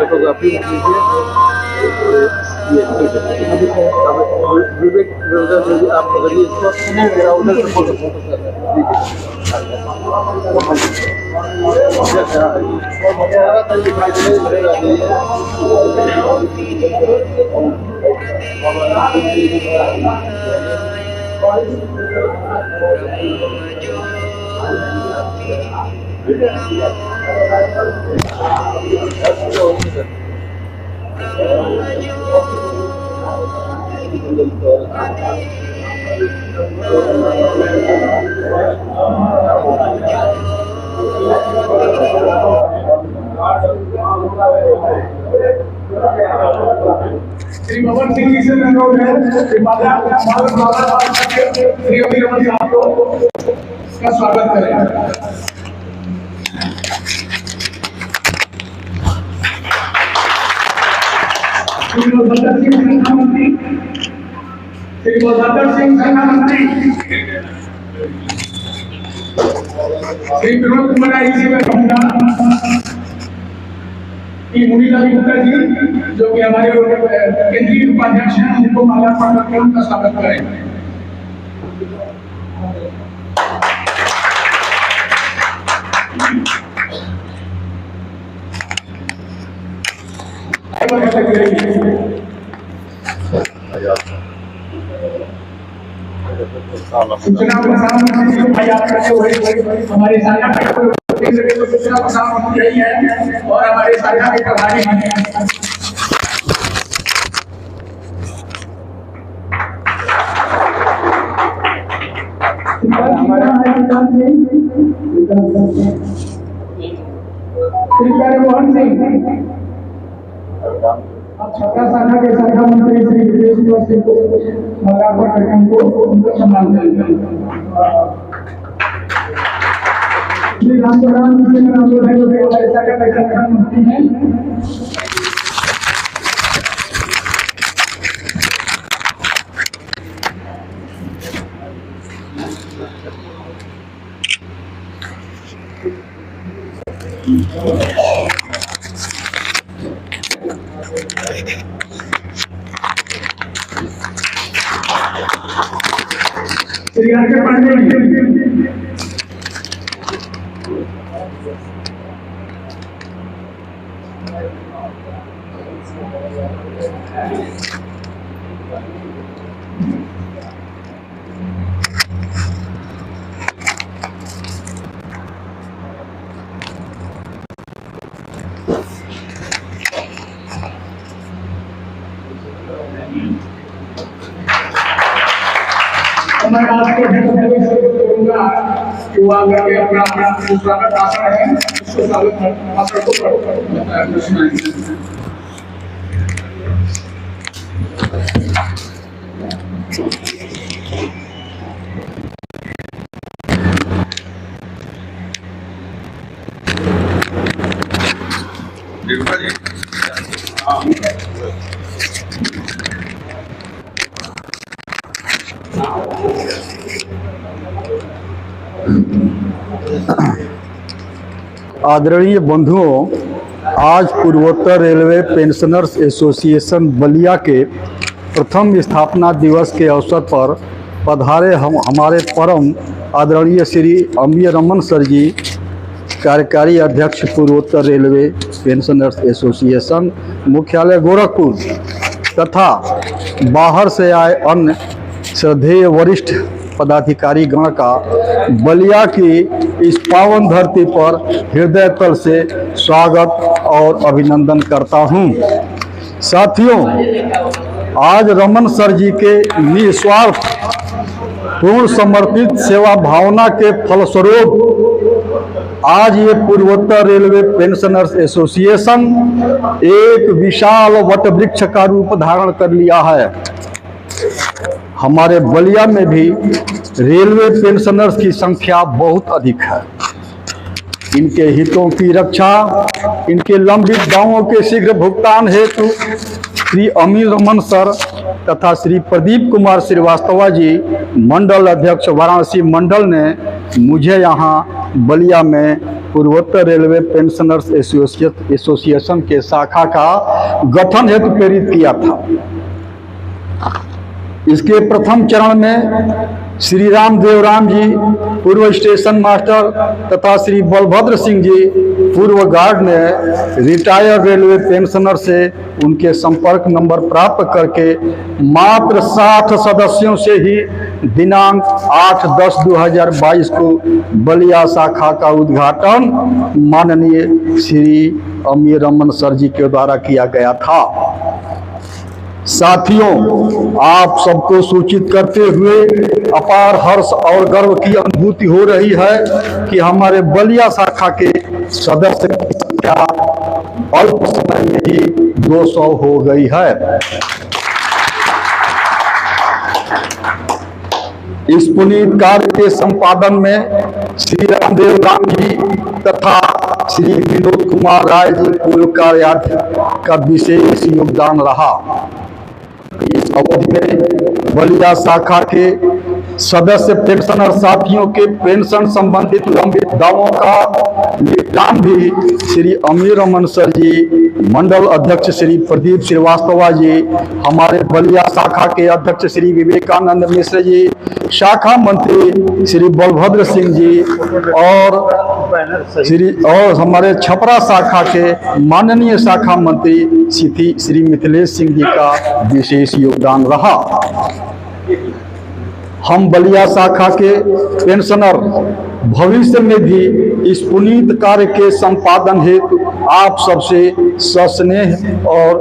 Photography विवेक आप पकड़िए इसको, मेरा उधर से फोटो श्री भवन सिंह जी से अनुरोध है कि श्री अभिरमण साहब को का स्वागत करें। श्री बलभद्र सिंह संघ मंत्री, श्री बलभद्र सिंह संघ मंत्री, श्री विनोद कुमार जी से मैं कहूँगा कि मुनीला गुप्ता जी जो कि हमारे केंद्रीय उपाध्यक्ष हैं उनको माल्यार्पण करके उनका स्वागत करेंगे। सूचना प्रसारण मंत्री भाई आप करते हुए हमारे साझा सूचना प्रसारण मंत्री है और हमारे साझा के प्रभारी हैं। मोहन सिंह छपरा शाखा के शाखा मंत्री श्री विदेश सिंह को माल्यार्पण करके उनको सम्मान करेंगे। श्री रामचंद्रान जी से मेरा अनुरोध है जो हमारे शाखा के शाखा मंत्री हैं। श्री आर.के. पांडे मैं आपको करूंगा कि वो आगे अपना स्वागत आसन है उसको स्वागत आसन को आदरणीय बंधुओं, आज पूर्वोत्तर रेलवे पेंशनर्स एसोसिएशन बलिया के प्रथम स्थापना दिवस के अवसर पर पधारे हमारे परम आदरणीय श्री अभिरमण सर जी, कार्यकारी अध्यक्ष पूर्वोत्तर रेलवे पेंशनर्स एसोसिएशन मुख्यालय गोरखपुर तथा बाहर से आए अन्य श्रद्धेय वरिष्ठ पदाधिकारी गण का बलिया की इस पावन धरती पर हृदय तल से स्वागत और अभिनंदन करता हूँ। साथियों, आज रमन सर जी के निस्वार्थ पूर्ण समर्पित सेवा भावना के फलस्वरूप आज ये पूर्वोत्तर रेलवे पेंशनर्स एसोसिएशन एक विशाल वटवृक्ष का रूप धारण कर लिया है। हमारे बलिया में भी रेलवे पेंशनर्स की संख्या बहुत अधिक है। इनके हितों की रक्षा, इनके लंबित दावों के शीघ्र भुगतान हेतु श्री अमीर रमन सर तथा श्री प्रदीप कुमार श्रीवास्तव जी मंडल अध्यक्ष वाराणसी मंडल ने मुझे यहाँ बलिया में पूर्वोत्तर रेलवे पेंशनर्स एसोसिएशन के शाखा का गठन हेतु प्रेरित किया था। इसके प्रथम चरण में श्री राम देवराम जी पूर्व स्टेशन मास्टर तथा श्री बलभद्र सिंह जी पूर्व गार्ड ने रिटायर्ड रेलवे पेंशनर से उनके संपर्क नंबर प्राप्त करके मात्र 60 सदस्यों से ही दिनांक 8/10/2022 को बलिया शाखा का उद्घाटन माननीय श्री अमीर रमन सर जी के द्वारा किया गया था। साथियों, आप सबको सूचित करते हुए अपार हर्ष और गर्व की अनुभूति हो रही है कि हमारे बलिया शाखा के सदस्य की संख्या अल्प समय में ही 200 हो गई है। इस पुनीत कार्य के संपादन में श्री रामदेव राम जी तथा श्री विनोद कुमार राय जी पूर्व कार्याध्यक्ष का विशेष योगदान रहा। इस अवधि में बलिया शाखा के सदस्य पेंशनर साथियों के पेंशन संबंधित लंबित दावों का निपटान भी श्री अमीर रमन सर जी, मंडल अध्यक्ष श्री प्रदीप श्रीवास्तव जी, हमारे बलिया शाखा के अध्यक्ष श्री विवेकानंद मिश्र जी, शाखा मंत्री श्री बलभद्र सिंह जी और हमारे छपरा शाखा के माननीय शाखा मंत्री श्री मिथिलेश सिंह जी का विशेष योगदान रहा। हम बलिया शाखा के पेंशनर भविष्य में भी इस पुनीत कार्य के संपादन हेतु आप सबसे सस्नेह और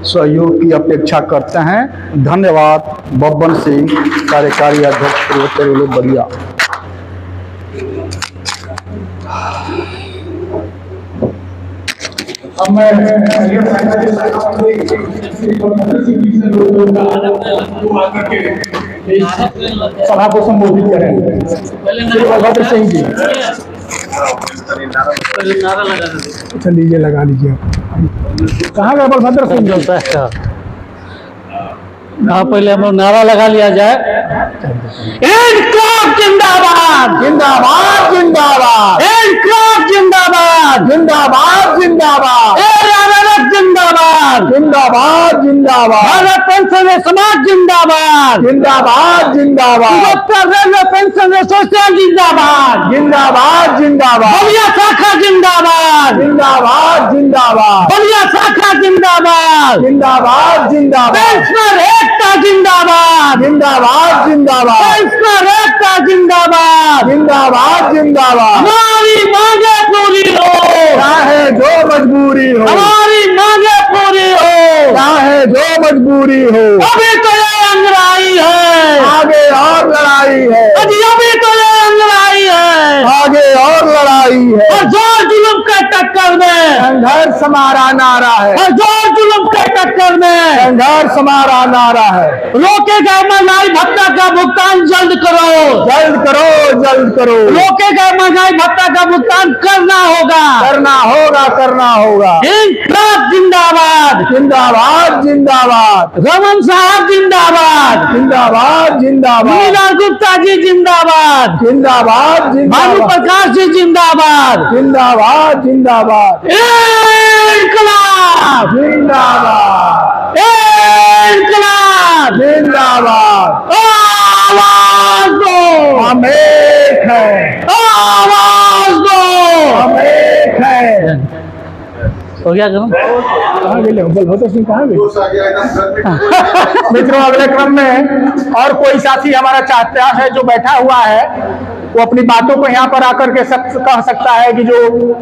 सहयोग की अपेक्षा करते हैं। धन्यवाद। बब्बन सिंह, कार्यकारी अध्यक्ष पूर्वोत्तर रेलवे बलिया। अब मैं सभा को संबोधित करेंगे। श्री बलभद्र सिंह जी, अच्छा लीजिए, लगा लीजिए। कहाँ गए बलभद्र सिंह जी? पहले हम लोग नारा लगा लिया जाए। इनकलाब जिंदाबाद, जिंदाबाद, जिंदाबाद। इनकलाब जिंदाबाद, जिंदाबाद, जिंदाबाद। जिंदाबाद, जिंदाबाद, जिंदाबाद। भारत पेंशन समाज जिंदाबाद, जिंदाबाद, जिंदाबाद। रेलवे पेंशन एसोसिएशन जिंदाबाद, जिंदाबाद, जिंदाबाद। बलिया शाखा जिंदाबाद, जिंदाबाद, जिंदाबाद। बलिया शाखा जिंदाबाद, जिंदाबाद, जिंदाबाद। पेंशनर एकता जिंदाबाद, जिंदाबाद, जिंदाबाद। पेंशनर एकता जिंदाबाद, जिंदाबाद, जिंदाबाद। हमारी मांगे पूरी हो, चाहे जो मजबूरी हो। हमारी मांगे पूरी हो, चाहे जो मजबूरी हो। अभी तो ये अंगड़ाई है, आगे और लड़ाई है। अभी तो ये अंगड़ाई है, आगे और लड़ाई है। और जोर जुल्म के टक्कर में संघर्ष हमारा नारा है। और जोर जुल्म के टक्कर में संघर्ष हमारा नारा है। रोकेगा महंगाई भत्ता का भुगतान जल्द करो, जल्द करो, जल्द करो। रोकेगा महंगाई भत्ता का भुगतान करना होगा, करना होगा, करना होगा। इनकलाब जिंदाबाद, जिंदाबाद, जिंदाबाद। रमन साहब जिंदाबाद, जिंदाबाद, जिंदाबाद। मीना गुप्ता जी जिंदाबाद, जिंदाबाद, जिंदाबाद। भानु प्रकाश जी जिंदाबाद, जिंदाबाद, जिंदाबाद। इनकलाब जिंदाबाद, इनकलाब जिंदाबाद। आवाज दो, हम एक है। आवाज दो, हम एक है। हो गया करूं? कहाँ गए बलभद्र सिंह, कहाँ गए? मित्रों, अगले क्रम में और कोई साथी हमारा चाहता है जो बैठा हुआ है वो अपनी बातों को यहाँ पर आकर के कह सकता है कि जो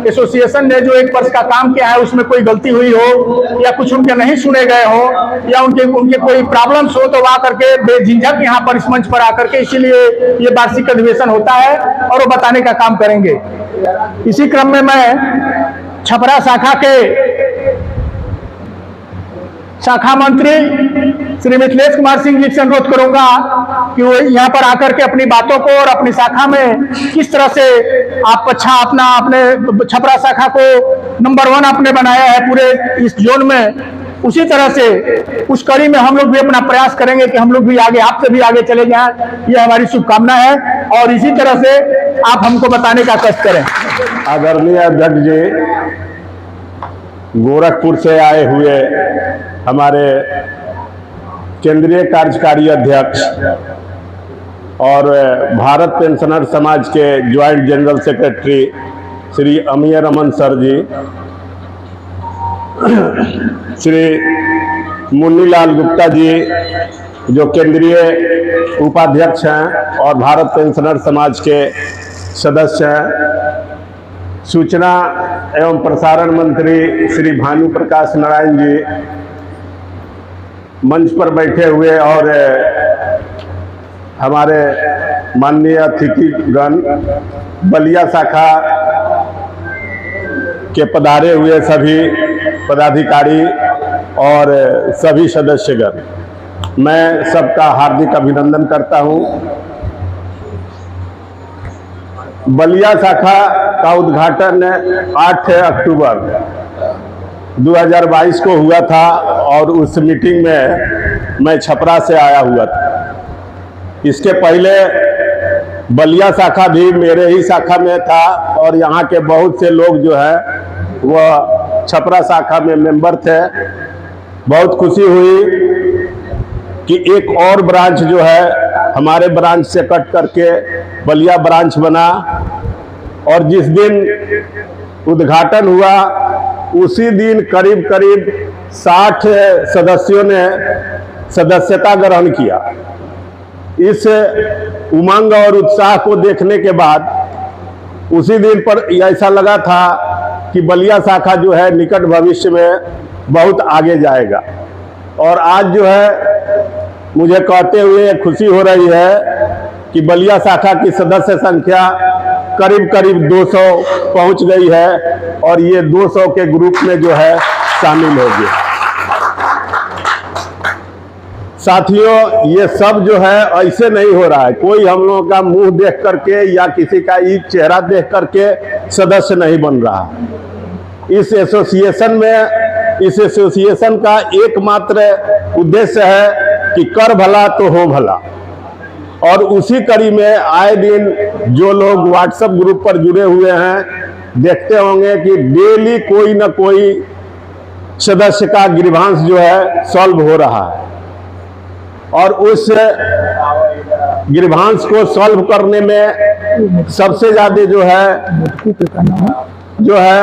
एसोसिएशन ने जो 1 वर्ष का काम किया है उसमें कोई गलती हुई हो या कुछ उनके नहीं सुने गए हो या उनके कोई प्रॉब्लम्स हो, तो वो आकर के बेझिझक यहाँ पर इस मंच पर आकर के, इसीलिए ये वार्षिक अधिवेशन होता है और वो बताने का काम करेंगे। इसी क्रम में मैं छपरा शाखा के शाखा मंत्री श्री मिथिलेश कुमार सिंह जी से अनुरोध करूंगा कि वो यहाँ पर आकर के अपनी बातों को और अपनी शाखा में किस तरह से आप अपने छपरा शाखा को नंबर 1 आपने बनाया है पूरे इस जोन में, उसी तरह से उस कड़ी में हम लोग भी अपना प्रयास करेंगे कि हम लोग भी आगे, आपसे भी आगे चले जाएं। ये हमारी शुभकामना है और इसी तरह से आप हमको बताने का कष्ट करें। आदरणीय अध्यक्ष जी, गोरखपुर से आए हुए हमारे केंद्रीय कार्यकारी अध्यक्ष और भारत पेंशनर समाज के joint general secretary Shri अमीय Raman sir जी, श्री मुन्नीलाल गुप्ता जी जो केंद्रीय उपाध्यक्ष हैं और भारत पेंशनर समाज के सदस्य हैं, सूचना एवं प्रसारण मंत्री श्री भानु प्रकाश नारायण जी मंच पर बैठे हुए और हमारे माननीय अतिथिगण, बलिया शाखा के पधारे हुए सभी पदाधिकारी और सभी सदस्यगण, मैं सबका हार्दिक अभिनंदन करता हूं। बलिया शाखा का उद्घाटन 8 अक्टूबर 2022 को हुआ था और उस मीटिंग में मैं छपरा से आया हुआ था। इसके पहले बलिया शाखा भी मेरे ही शाखा में था और यहाँ के बहुत से लोग जो है वह छपरा शाखा में मेंबर थे। बहुत खुशी हुई कि एक और ब्रांच जो है हमारे ब्रांच से कट करके बलिया ब्रांच बना और जिस दिन उद्घाटन हुआ उसी दिन करीब 60 सदस्यों ने सदस्यता ग्रहण किया। इस उमंग और उत्साह को देखने के बाद उसी दिन पर ऐसा लगा था कि बलिया शाखा जो है निकट भविष्य में बहुत आगे जाएगा। और आज जो है मुझे कहते हुए खुशी हो रही है कि बलिया शाखा की सदस्य संख्या करीब 200 पहुंच गई है और ये 200 के ग्रुप में जो है शामिल हो गए। साथियों, ये सब जो है ऐसे नहीं हो रहा है, कोई हम लोगों का मुंह देख करके या किसी का चेहरा देख करके सदस्य नहीं बन रहा। इस एसोसिएशन का एकमात्र उद्देश्य है कि कर भला तो हो भला। और उसी कड़ी में आए दिन जो लोग व्हाट्सएप ग्रुप पर जुड़े हुए हैं देखते होंगे कि डेली कोई ना कोई सदस्य का ग्रीवांस जो है सॉल्व हो रहा है और उस ग्रीवांस को सॉल्व करने में सबसे ज्यादा जो है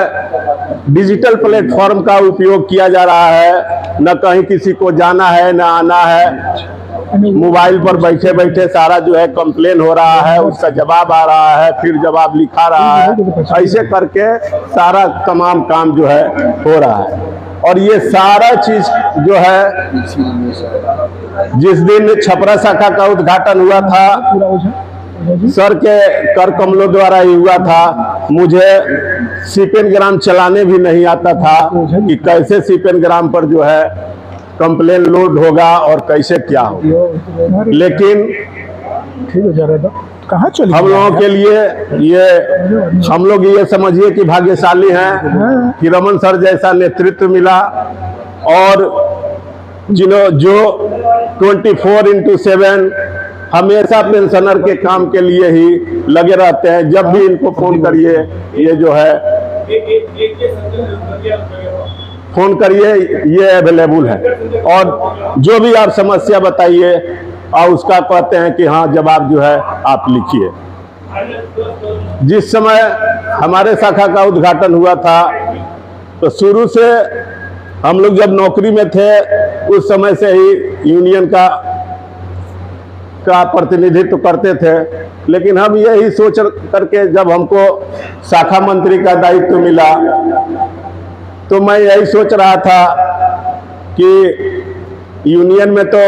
डिजिटल प्लेटफॉर्म का उपयोग किया जा रहा है। न कहीं किसी को जाना है न आना है, मोबाइल पर बैठे बैठे सारा जो है कंप्लेन हो रहा है, उसका जवाब आ रहा है, फिर जवाब लिखा रहा है, ऐसे करके सारा तमाम काम जो है हो रहा है। और ये सारा चीज जो है जिस दिन छपरा शाखा का उद्घाटन हुआ था सर के कर कमलों द्वारा ही हुआ था। मुझे सीपेनग्राम चलाने भी नहीं आता था कि कैसे सीपेनग्राम पर जो है कंप्लेन लोड होगा और कैसे क्या होगा। लेकिन कहाँ चले हम लोगों के लिए हम लोग ये समझिए कि भाग्यशाली हैं कि रमन सर जैसा नेतृत्व मिला और जो 24/7 हमेशा पेंशनर के काम के लिए ही लगे रहते हैं। जब भी इनको फोन करिए ये जो है फोन करिए, ये अवेलेबल है और जो भी आप समस्या बताइए और उसका कहते हैं कि हाँ जवाब जो है आप लिखिए। जिस समय हमारे शाखा का उद्घाटन हुआ था तो शुरू से हम लोग जब नौकरी में थे उस समय से ही यूनियन का का प्रतिनिधित्व करते थे, लेकिन हम यही सोच करके जब हमको शाखा मंत्री का दायित्व मिला तो मैं यही सोच रहा था कि यूनियन में तो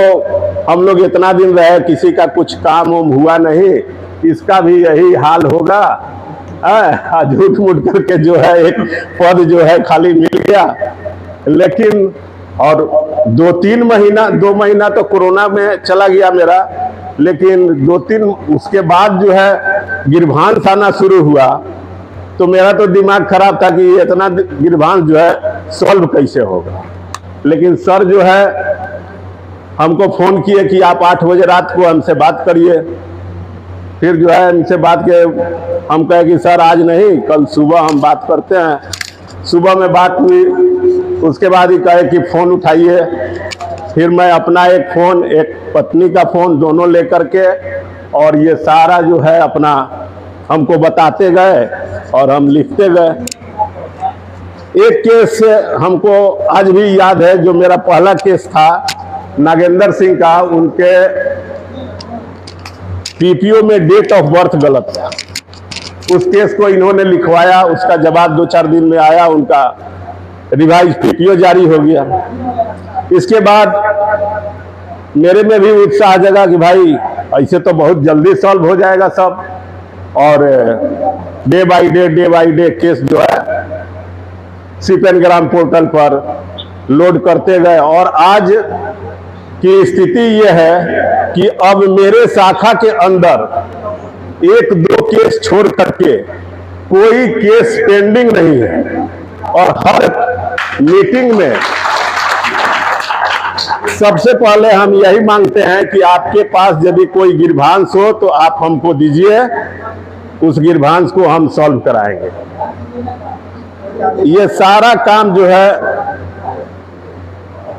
हम लोग इतना दिन रहे, किसी का कुछ काम हुआ नहीं, इसका भी यही हाल होगा। झूठ मूठ करके जो है एक पद जो है खाली मिल गया। लेकिन और 2 महीना तो कोरोना में चला गया मेरा, लेकिन 2-3 उसके बाद जो है गिरभांस आना शुरू हुआ तो मेरा तो दिमाग खराब था कि इतना गिरभांस जो है सॉल्व कैसे होगा। लेकिन सर जो है हमको फ़ोन किए कि आप 8 बजे रात को हमसे बात करिए। फिर जो है इनसे बात के हम कहे कि सर आज नहीं, कल सुबह हम बात करते हैं। सुबह में बात हुई, उसके बाद ही कहे कि फ़ोन उठाइए। फिर मैं अपना एक फ़ोन, एक पत्नी का फ़ोन, दोनों लेकर के और ये सारा जो है अपना हमको बताते गए और हम लिखते गए। एक केस हमको आज भी याद है, जो मेरा पहला केस था नागेंद्र सिंह का, उनके पीपीओ में डेट ऑफ बर्थ गलत था। उस केस को इन्होंने लिखवाया, उसका जवाब 2-4 दिन में आया, उनका रिवाइज पीपीओ जारी हो गया। इसके बाद मेरे में भी उत्साह जगा कि भाई ऐसे तो बहुत जल्दी सॉल्व हो जाएगा सब, और डे बाय डे केस जो है सीपेनग्राम पोर्टल पर लोड करते गए। और आज की स्थिति यह है कि अब मेरे शाखा के अंदर 1-2 केस छोड़ करके कोई केस पेंडिंग नहीं है। और हर मीटिंग में सबसे पहले हम यही मांगते हैं कि आपके पास यदि कोई गिरभांस हो तो आप हमको दीजिए, उस गिरभांस को हम सॉल्व कराएंगे। ये सारा काम जो है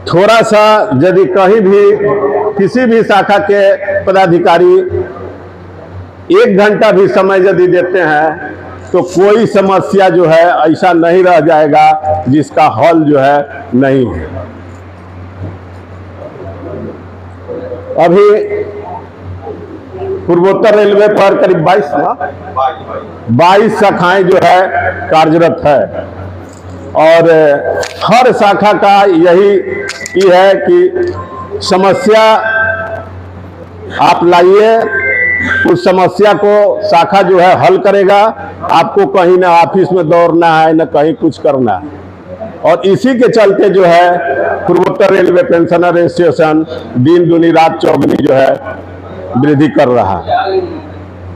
थोड़ा सा यदि कहीं भी किसी भी शाखा के पदाधिकारी 1 घंटा भी समय यदि देते हैं तो कोई समस्या जो है ऐसा नहीं रह जाएगा जिसका हल जो है नहीं है। अभी पूर्वोत्तर रेलवे पर करीब 22 शाखाएं जो है कार्यरत है, और हर शाखा का यही है कि समस्या आप लाइए, उस समस्या को शाखा जो है हल करेगा। आपको कहीं ना ऑफिस में दौड़ना है, न कहीं कुछ करना है। और इसी के चलते जो है पूर्वोत्तर रेलवे पेंशनर एसोसिएशन दिन दुनी रात चौगुनी जो है वृद्धि कर रहा है।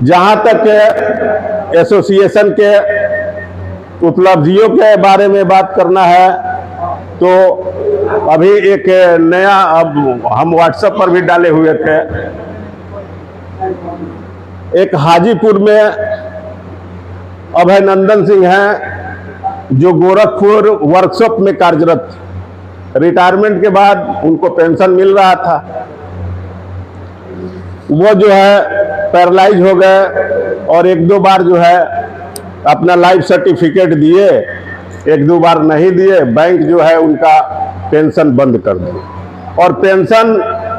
जहां तक एसोसिएशन के उपलब्धियों के बारे में बात करना है तो अभी एक नया, अब हम व्हाट्सएप पर भी डाले हुए थे, एक हाजीपुर में अभयनंदन सिंह हैं जो गोरखपुर वर्कशॉप में कार्यरत, रिटायरमेंट के बाद उनको पेंशन मिल रहा था, वो जो है पैरालाइज हो गए और 1-2 बार जो है अपना लाइफ सर्टिफिकेट दिए, 1-2 बार नहीं दिए, बैंक जो है उनका पेंशन बंद कर दी। और पेंशन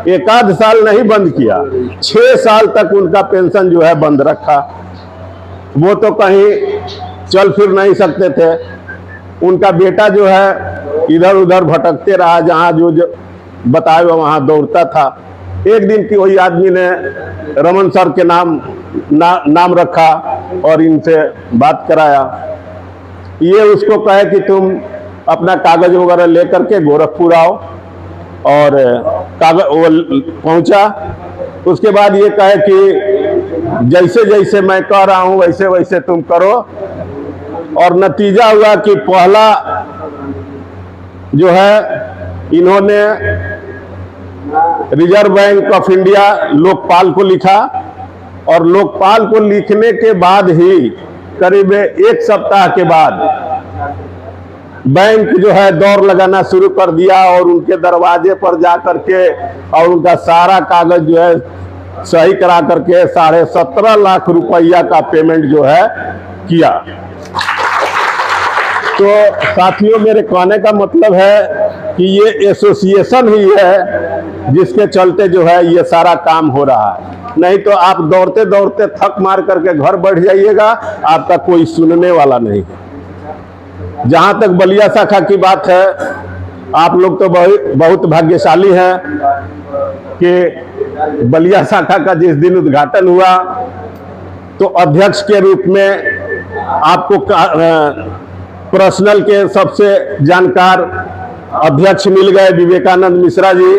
1 साल नहीं बंद किया, 6 साल तक उनका पेंशन जो है बंद रखा। वो तो कहीं चल फिर नहीं सकते थे। उनका बेटा जो है इधर उधर भटकते रहा, जहाँ जो बताए वहाँ दौड़ता था। एक दिन की वही आदमी ने रमन सर के नाम रखा और इनसे बात कराया। ये उसको कहे कि तुम अपना कागज वगैरह लेकर के गोरखपुर आओ, और कागज वो पहुंचा। उसके बाद ये कहे कि जैसे जैसे मैं कह रहा हूं वैसे वैसे तुम करो। और नतीजा हुआ कि पहला जो है इन्होंने reserve bank of India Lokpal को लिखा, और लोकपाल को लिखने के बाद ही करीब 1 सप्ताह के बाद बैंक जो है दौड़ लगाना शुरू कर दिया और उनके दरवाजे पर जा करके और उनका सारा कागज जो है सही करा करके 17.5 लाख रुपया का पेमेंट जो है किया। तो साथियों, मेरे कहने का मतलब है कि ये एसोसिएशन ही है जिसके चलते जो है ये सारा काम हो रहा है। नहीं तो आप दौड़ते दौड़ते थक मार करके घर बैठ जाइएगा, आपका कोई सुनने वाला नहीं। जहां तक बलिया शाखा की बात है, आप लोग तो बहुत भाग्यशाली हैं कि बलिया शाखा का जिस दिन उद्घाटन हुआ तो अध्यक्ष के रूप में आपको पर्सनल के सबसे जानकार अध्यक्ष मिल गए विवेकानंद मिश्रा जी,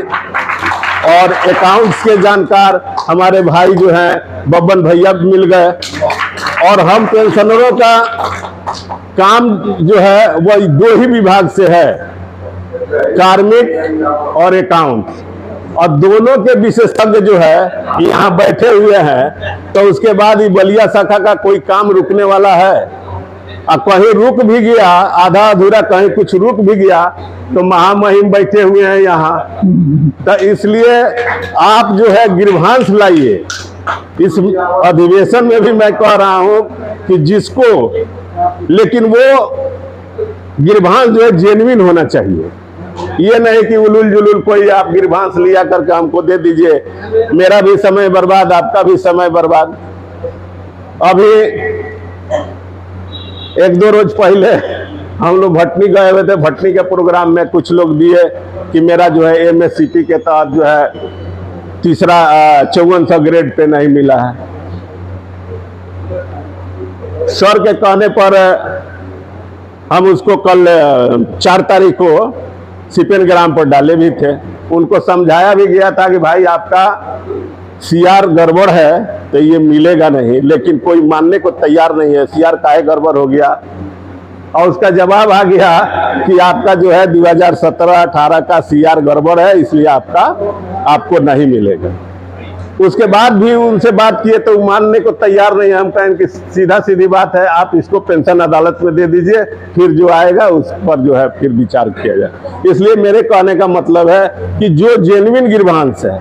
और अकाउंट्स के जानकार हमारे भाई जो हैं बब्बन भैया मिल गए, और हम पेंशनरों का काम जो है वह 2 ही विभाग से है, कार्मिक और अकाउंट, और दोनों के विशेषज्ञ जो है यहाँ बैठे हुए हैं। तो उसके बाद ही बलिया शाखा का कोई काम रुकने वाला है? और कहीं रुक भी गया आधा अधूरा, कहीं कुछ रुक भी गया तो महामहिम बैठे हुए हैं यहाँ। तो इसलिए आप जो है गिरभांस लाइए। इस अधिवेशन में भी मैं कह रहा हूँ कि जिसको, लेकिन वो गिरभांस जो है जेन्युइन होना चाहिए। ये नहीं कि उलूल जुलूल कोई आप गिरभांस लिया करके हमको दे दीजिए, मेरा भी समय बर्बाद, आपका भी समय बर्बाद। अभी 1-2 रोज पहले हम लोग भटनी गए हुए थे, भटनी के प्रोग्राम में कुछ लोग दिए कि मेरा जो है MSCP के तहत जो है तीसरा 5400 ग्रेड पे नहीं मिला है। सर के कहने पर हम उसको कल 4 तारीख को सिपेन ग्राम पर डाले भी थे। उनको समझाया भी गया था कि भाई आपका CR गड़बड़ है तो ये मिलेगा नहीं, लेकिन कोई मानने को तैयार नहीं है। CR काहे गड़बड़ हो गया, और उसका जवाब आ गया कि आपका जो है 2017-18 का CR गड़बड़ है, इसलिए आपको नहीं मिलेगा। उसके बाद भी उनसे बात किए तो मानने को तैयार नहीं है। हम कहें कि सीधा सीधी बात है, आप इसको पेंशन अदालत में दे दीजिए, फिर जो आएगा उस पर जो है फिर विचार किया जाए। इसलिए मेरे कहने का मतलब है कि जो जेन्युइन गिरभांस है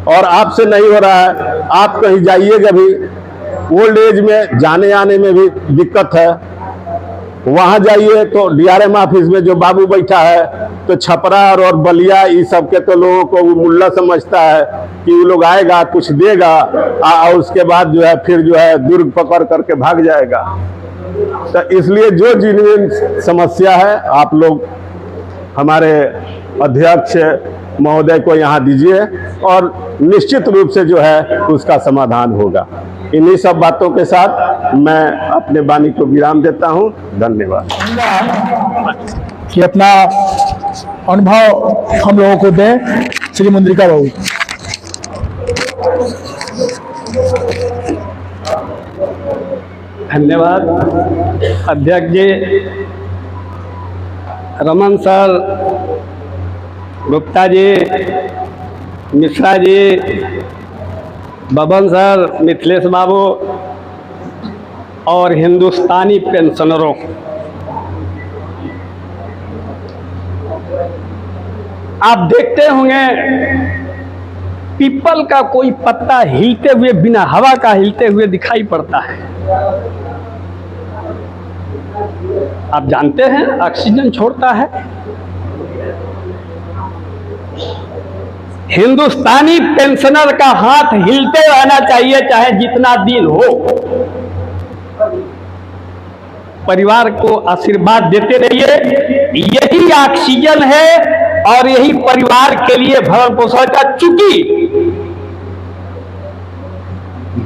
और आपसे नहीं हो रहा है, आप कहीं जाइएगा भी, ओल्ड एज में जाने आने में भी दिक्कत है। वहां जाइए तो DRM ऑफिस में जो बाबू बैठा है, तो छपरा और बलिया इस सब के तो लोगों को वो मुल्ला समझता है कि वो लोग आएगा कुछ देगा और उसके बाद जो है फिर जो है दुर्ग पकड़ करके भाग जाएगा। तो इसलिए जो जेन्युइन समस्या है आप लोग हमारे अध्यक्ष महोदय को यहाँ दीजिए और निश्चित रूप से जो है उसका समाधान होगा। इन्हीं सब बातों के साथ मैं अपने वाणी को विराम देता हूँ। धन्यवाद। कि अपना अनुभव हम लोगों को दें श्री मुंद्रिका बाबू। धन्यवाद अध्यक्ष जी, रमन सर, गुप्ता जी, मिश्रा जी, बबन सर, मिथिलेश बाबू और हिंदुस्तानी पेंशनरों, आप देखते होंगे पीपल का कोई पत्ता हिलते हुए बिना हवा का हिलते हुए दिखाई पड़ता है। आप जानते हैं ऑक्सीजन छोड़ता है। हिंदुस्तानी पेंशनर का हाथ हिलते रहना चाहिए, चाहे जितना दिन हो। परिवार को आशीर्वाद देते रहिए, यही ऑक्सीजन है और यही परिवार के लिए भरण पोषण का। चूंकि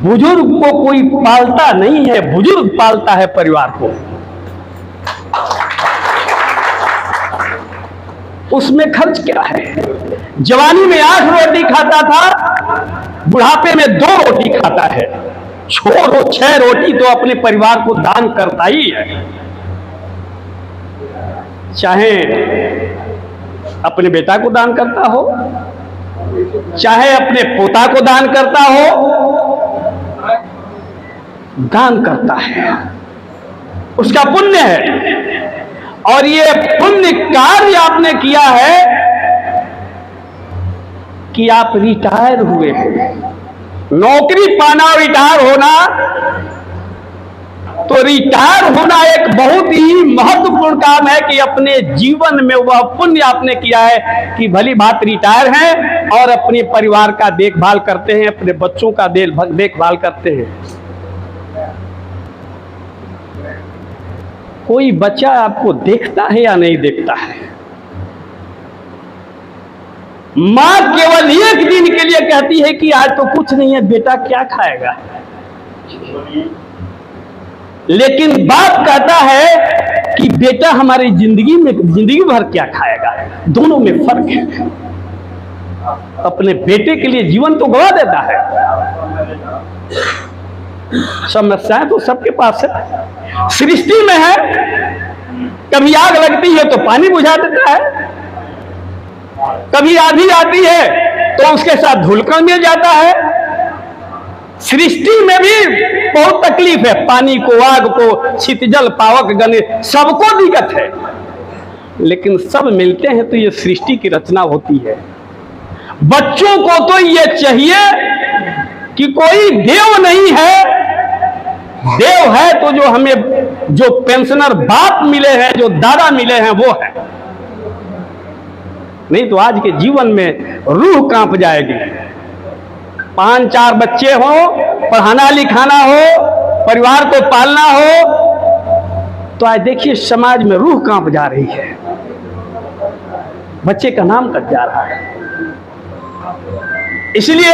बुजुर्ग को कोई पालता नहीं है, बुजुर्ग पालता है परिवार को। उसमें खर्च क्या है? जवानी में 8 रोटी खाता था, बुढ़ापे में 2 रोटी खाता है। छोड़ो 6 रोटी तो अपने परिवार को दान करता ही है। चाहे अपने बेटा को दान करता हो, चाहे अपने पोता को दान करता हो, दान करता है, उसका पुण्य है। और ये पुण्य कार्य आपने किया है कि आप रिटायर हुए हैं। नौकरी पाना और रिटायर होना तो रिटायर होना एक बहुत ही महत्वपूर्ण काम है कि अपने जीवन में वह पुण्य आपने किया है कि भली बात रिटायर हैं और अपने परिवार का देखभाल करते हैं, अपने बच्चों का देखभाल करते हैं। कोई बच्चा आपको देखता है या नहीं देखता है? मां केवल एक दिन के लिए कहती है कि आज तो कुछ नहीं है, बेटा क्या खाएगा, लेकिन बाप कहता है कि बेटा हमारी जिंदगी भर क्या खाएगा। दोनों में फर्क है। अपने बेटे के लिए जीवन तो गवा देता है। समस्याएं तो सबके पास है, सृष्टि में है। कभी आग लगती है तो पानी बुझा देता है, कभी आंधी आती है तो उसके साथ धूलकण मिल जाता है। सृष्टि में भी बहुत तकलीफ है, पानी को, आग को, क्षितिजल, पावक, गणेश, सबको दिक्कत है, लेकिन सब मिलते हैं तो ये सृष्टि की रचना होती है। बच्चों को तो ये चाहिए कि कोई देव नहीं है, देव है तो जो हमें जो पेंशनर बाप मिले हैं, जो दादा मिले हैं, वो है। नहीं तो आज के जीवन में रूह कांप जाएगी। 5-4 बच्चे हो, पढ़ाना लिखाना हो, परिवार को पालना हो, तो आज देखिए समाज में रूह कांप जा रही है, बच्चे का नाम कट जा रहा है। इसलिए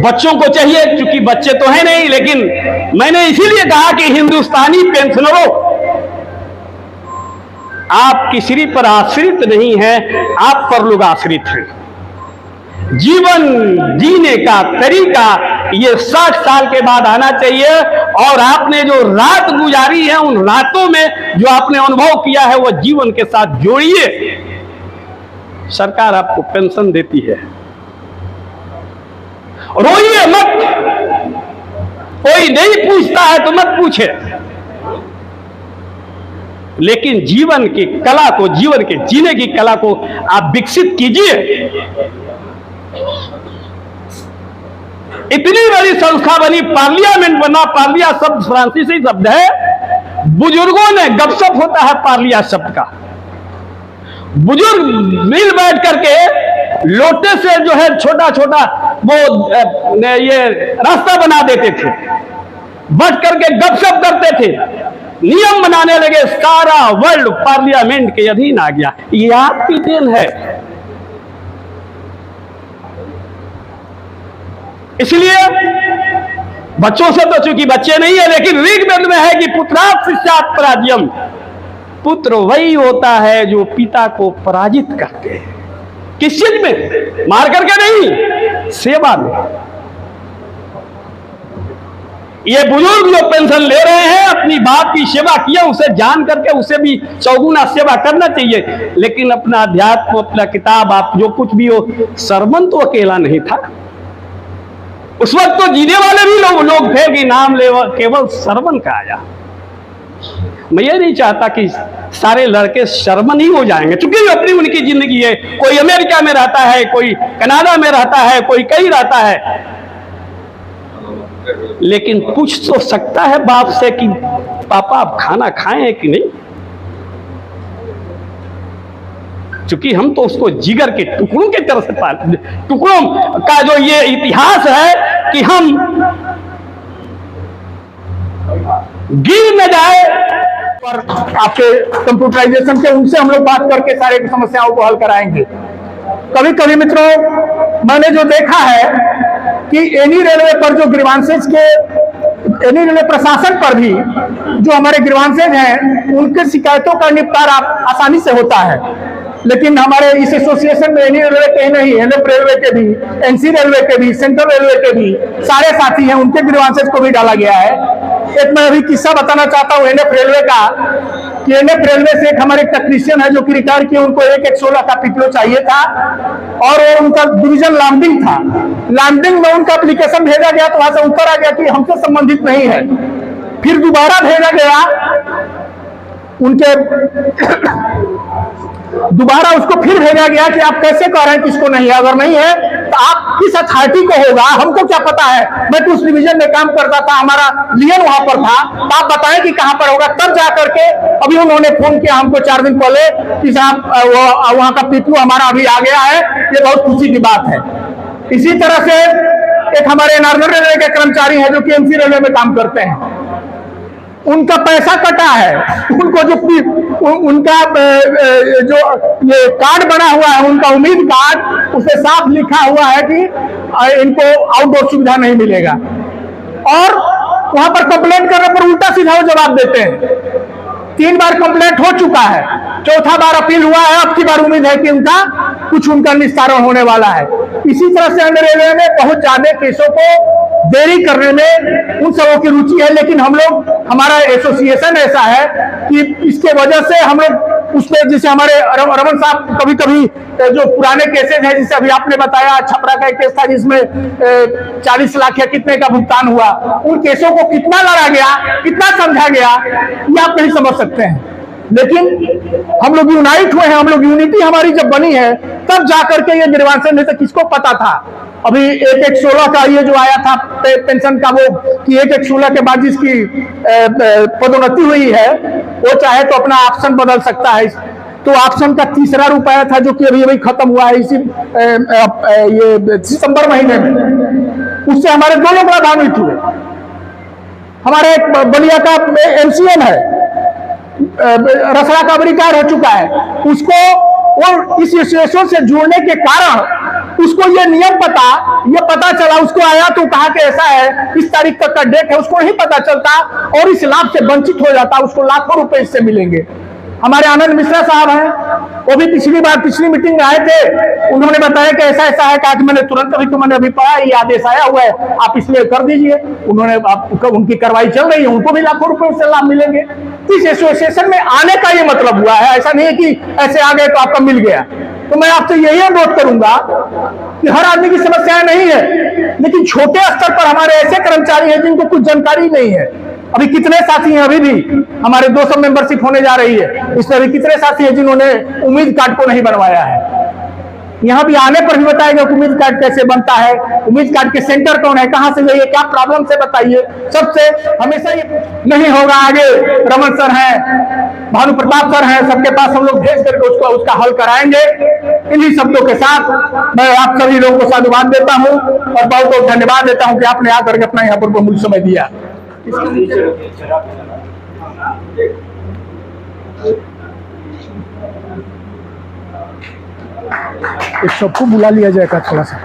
बच्चों को चाहिए, क्योंकि बच्चे तो है नहीं, लेकिन मैंने इसीलिए कहा कि हिंदुस्तानी पेंशनरों, आप किसी पर आश्रित नहीं है, आप पर लोग आश्रित हैं। जीवन जीने का तरीका ये 60 साल के बाद आना चाहिए, और आपने जो रात गुजारी है, उन रातों में जो आपने अनुभव किया है वो जीवन के साथ जोड़िए। सरकार आपको पेंशन देती है, रोइए मत, कोई नहीं पूछता है तो मत पूछे, लेकिन जीवन की कला को, जीवन के जीने की कला को आप विकसित कीजिए। इतनी बड़ी संस्था बनी, पार्लियामेंट बना, पार्लिया शब्द फ्रांसीसी शब्द है, बुजुर्गों ने, गपशप होता है पार्लिया शब्द का, बुजुर्ग मिल बैठ करके लोटे से जो है छोटा छोटा वो ये रास्ता बना देते थे, बैठ करके गपशप करते थे, नियम बनाने लगे, सारा वर्ल्ड पार्लियामेंट के अधीन आ गया। ये आपकी देन है। इसलिए बच्चों से तो चूंकि बच्चे नहीं है, लेकिन ऋग्वेद में है कि पुत्रात् शिष्यात् पराजयम्, पुत्र वही होता है जो पिता को पराजित करते हैं। किस चीज में? मार करके नहीं, सेवा में। ये बुजुर्ग जो पेंशन ले रहे हैं, अपनी बाप की सेवा किया, उसे जान करके उसे भी चौगुना सेवा करना चाहिए, लेकिन अपना अध्यात्म, अपना किताब, आप जो कुछ भी हो, सरमन तो अकेला नहीं था। उस वक्त तो जीने वाले भी लोग थे कि नाम ले, केवल सरमन का आया। मैं ये नहीं चाहता कि सारे लड़के शर्मन ही हो जाएंगे, क्योंकि अपनी उनकी जिंदगी है। कोई अमेरिका में रहता है, कोई कनाडा में रहता है, कोई कहीं रहता है, लेकिन पूछ तो सकता है बाप से कि पापा आप खाना खाए हैं कि नहीं, क्योंकि हम तो उसको जिगर के टुकड़ों की तरह से पालते। टुकड़ों का जो ये इतिहास है कि हम गिर न जाए, पर आपके कंप्यूटराइजेशन के उनसे हम लोग बात करके सारे समस्याओं को हल कराएंगे। कभी कभी मित्रों, मैंने जो देखा है कि एनी रेलवे पर जो ग्रीवांसेज के, एनी रेलवे प्रशासन पर भी जो हमारे ग्रीवांसेज हैं, उनके शिकायतों का निपटारा आसानी से होता है, लेकिन हमारे इस एसोसिएशन में एनी रेलवे के ही नहीं, एनएफ रेलवे के भी, एनसी रेलवे के भी, सेंट्रल रेलवे के भी सारे साथी हैं, उनके ग्रीवांसेज को भी डाला गया है। एक मैं अभी किस्सा बताना चाहता हूँ एनएफ रेलवे का, कि एनएफ रेलवे से एक हमारे टेक्नीशियन है जो कि रिटायर किए, उनको 1/16 का पीपीओ चाहिए था, और उनका डिवीजन लामडिंग था। लामडिंग में उनका एप्लीकेशन भेजा गया तो वहां से ऊपर आ गया कि हमसे संबंधित नहीं है। फिर दोबारा भेजा गया, उनके दोबारा उसको फिर भेजा गया कि आप कैसे कह रहे हैं किसको नहीं है, अगर नहीं है तो आप किस अथॉरिटी को होगा, हमको क्या पता है। मैं तो उस डिवीजन में काम करता था, हमारा लियन वहां पर था, तो आप बताएं कि कहां पर होगा। तब जाकर के अभी उन्होंने फोन किया हमको 4 दिन पहले कि साहब वहां का पीपू हमारा अभी आ गया है, ये बहुत खुशी की बात है। इसी तरह से एक हमारे नॉर्दर्न रेलवे के कर्मचारी हैं जो कि एमसी रेलवे में काम करते हैं, उनका पैसा कटा है, उनको जो उनका जो ये कार्ड बना हुआ है, उनका उम्मीद कार्ड, उसमें साफ लिखा हुआ है कि इनको आउटडोर सुविधा नहीं मिलेगा, और वहां पर कंप्लेंट करने पर उल्टा सीधा वो जवाब देते हैं। 3 बार कंप्लेंट हो चुका है, 4था बार अपील हुआ है, अब की बार उम्मीद है कि उनका निस्तारण होने वाला है। इसी तरह से अंडर रेलवे में बहुत ज्यादा केसों को देरी करने में उन सबों की रुचि है, लेकिन हम लोग, हमारा एसोसिएशन ऐसा है कि इसके वजह से हम लोग उसमें, जैसे हमारे रमन साहब कभी कभी जो पुराने केसेज हैं, जैसे अभी आपने बताया छपरा का एक केस था जिसमें 40 लाख या कितने का भुगतान हुआ, उन केसों को कितना लड़ा गया, कितना समझा गया, ये आप नहीं समझ सकते हैं। लेकिन हम लोग यूनाइट हुए हैं, हम लोग यूनिटी हमारी जब बनी है तब जाकर के ये ग्रीवांसन, नहीं तो किसको पता था। अभी 1/1/16 का ये जो आया था पेंशन का, वो कि 1/1/16 के बाद जिसकी पदोन्नति हुई है वो चाहे तो अपना ऑप्शन बदल सकता है, तो ऑप्शन का 3रा रूप आया था जो कि अभी अभी खत्म हुआ है इसी ये दिसंबर महीने में। उससे हमारे 2 लोग लाभान्वित हुए। हमारे एक बलिया का एमसीएम है, रसड़ा का रिटायर हो चुका है, उसको और इस एसोसिएशन से जुड़ने के कारण उसको ये नियम ये पता चला, उसको आया तो कहा कि ऐसा है, इस तारीख तक का डेट है, उसको नहीं पता चलता और इस लाभ से वंचित हो जाता, उसको लाखों रुपए इससे मिलेंगे। हमारे आनंद मिश्रा साहब हैं, वो भी पिछली मीटिंग में आए थे, उन्होंने बताया कि ऐसा ऐसा है, कहा कि मैंने तुरंत मैंने अभी पढ़ा, ये आदेश आया हुआ है, आप इसलिए कर दीजिए। उन्होंने उनकी कार्रवाई चल रही है, उनको भी लाखों रुपए उससे लाभ मिलेंगे। इस एसोसिएशन में आने का ये मतलब हुआ है, ऐसा नहीं है कि ऐसे आ गए तो आपका मिल गया। तो मैं आपसे यही अनुरोध करूंगा कि हर आदमी की समस्याएं नहीं है, लेकिन छोटे स्तर पर हमारे ऐसे कर्मचारी हैं जिनको कुछ जानकारी नहीं है। अभी कितने साथी हैं, अभी भी हमारे 200 मेंबरशिप होने जा रही है, इसमें अभी कितने साथी हैं जिन्होंने उम्मीद कार्ड को नहीं बनवाया है। यहाँ भी आने पर भी बताएगा उम्मीद कार्ड कैसे बनता है, उम्मीद कार्ड के सेंटर कौन है, कहां से जाइए, क्या प्रॉब्लम से बताइए, सबसे हमेशा ये नहीं होगा। आगे रमन सर हैं, भानु प्रताप सर हैं, सबके पास हम लोग भेज करके उसका हल कराएंगे। इन्हीं शब्दों के साथ मैं आप सभी लोगों को साधुवाद देता हूँ और बहुत बहुत धन्यवाद देता हूँ कि आपने आकर के अपना यहाँ पर बहुमूल्य समय दिया। एक सबको बुला लिया जाएगा, थोड़ा सा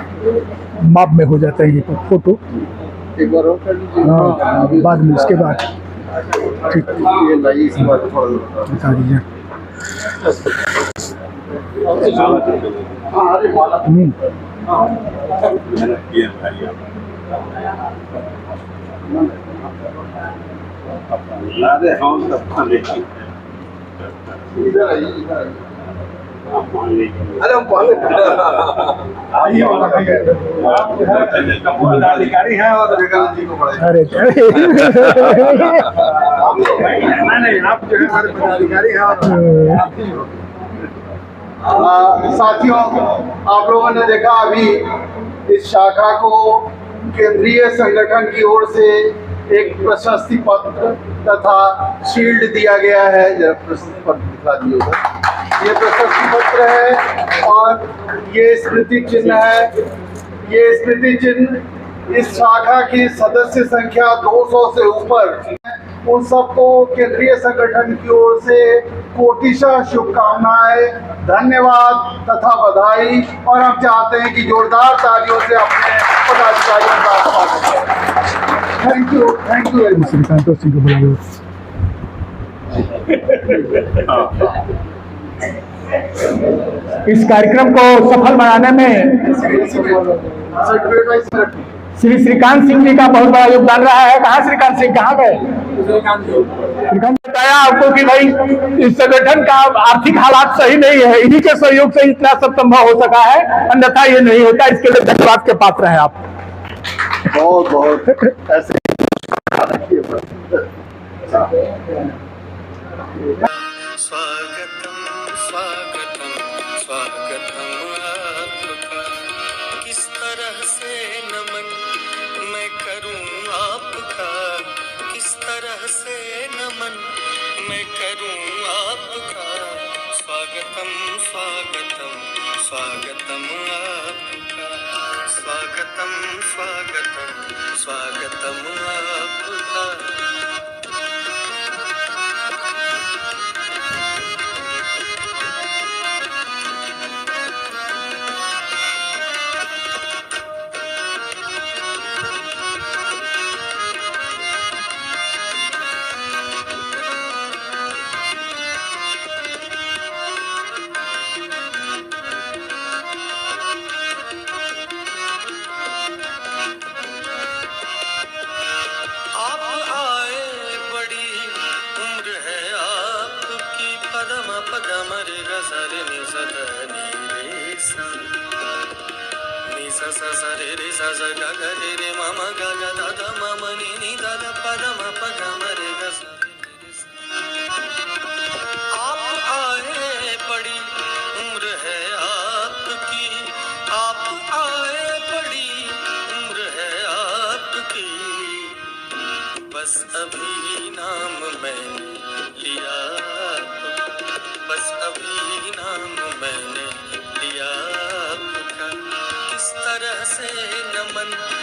माप में हो जाता है ये फोटो, एक बार और कर लीजिए। हाँ, बाद में इसके बाद ठीक बता दीजिए। अधिकारी हैं और जी को अरे नहीं, आप जो है हमारे पदाधिकारी हैं। साथियों, आप लोगों ने देखा अभी इस शाखा को केंद्रीय संगठन की ओर से एक प्रशस्ति पत्र तथा शील्ड दिया गया है। जरा प्रशस्ति पत्र दिखा दिए उधर। ये प्रशस्ति पत्र है और ये स्मृति चिन्ह है। ये स्मृति चिन्ह इस शाखा की सदस्य संख्या 200 से ऊपर, उन सबको केंद्रीय संगठन की ओर से कोटिशः शुभकामनाएं, धन्यवाद तथा बधाई। और हम चाहते हैं कि जोरदार तालियों से अपने पदाधिकारियों का स्वागत करें। Thank you very much. Shrikant Singh को बुलाइए। इस कार्यक्रम को सफल बनाने में श्री श्रीकांत सिंह जी का बहुत बड़ा योगदान रहा है। कहाँ श्रीकांत सिंह, कहाँ गए? श्रीकांत बताया आपको कि भाई इस संगठन का आर्थिक हालात सही नहीं है, इन्हीं के सहयोग से इतना सब संभव हो सका है, अन्यथा ये नहीं होता। इसके लिए धन्यवाद के पात्र हैं आप। बहुत बहुत ऐसे स्वागतम स्वागतम। से नमन मैं करूं आपका। स्वागतम स्वागतम स्वागतम आपका। स्वागतम स्वागतम स्वागतम आपका। बस अभी नाम मैंने लिया, बस अभी नाम मैंने लिया आपका। किस तरह से नमन